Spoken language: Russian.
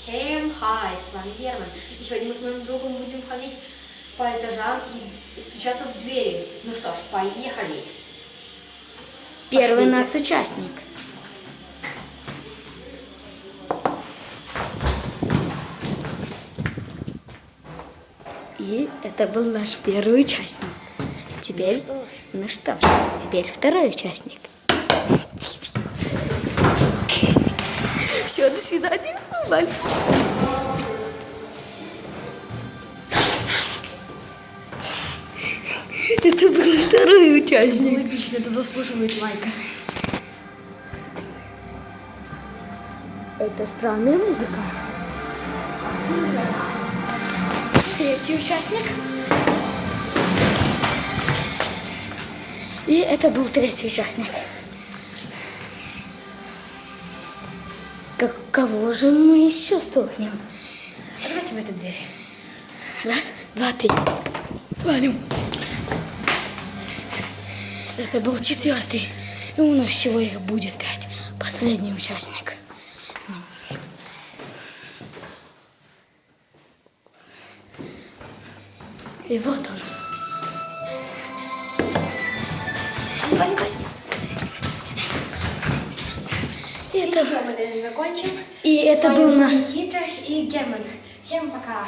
Всем хай, с вами Герман. И сегодня мы с моим другом будем ходить по этажам и стучаться в двери. Ну что ж, поехали. Первый наш участник. И это был наш первый участник. Теперь, ну что ж, теперь второй участник. Все, до свидания. Это был второй участник. Это было эпично, это заслуживает лайка. Это странная музыка. Третий участник. И это был третий участник. Кого же мы еще столкнем? А давайте в эту дверь. Раз, два, три. Валим. Это был четвертый. И у нас всего их будет 5. Последний участник. И вот он. И это мы, наверное, закончим. И это был Никита и Герман. Всем пока.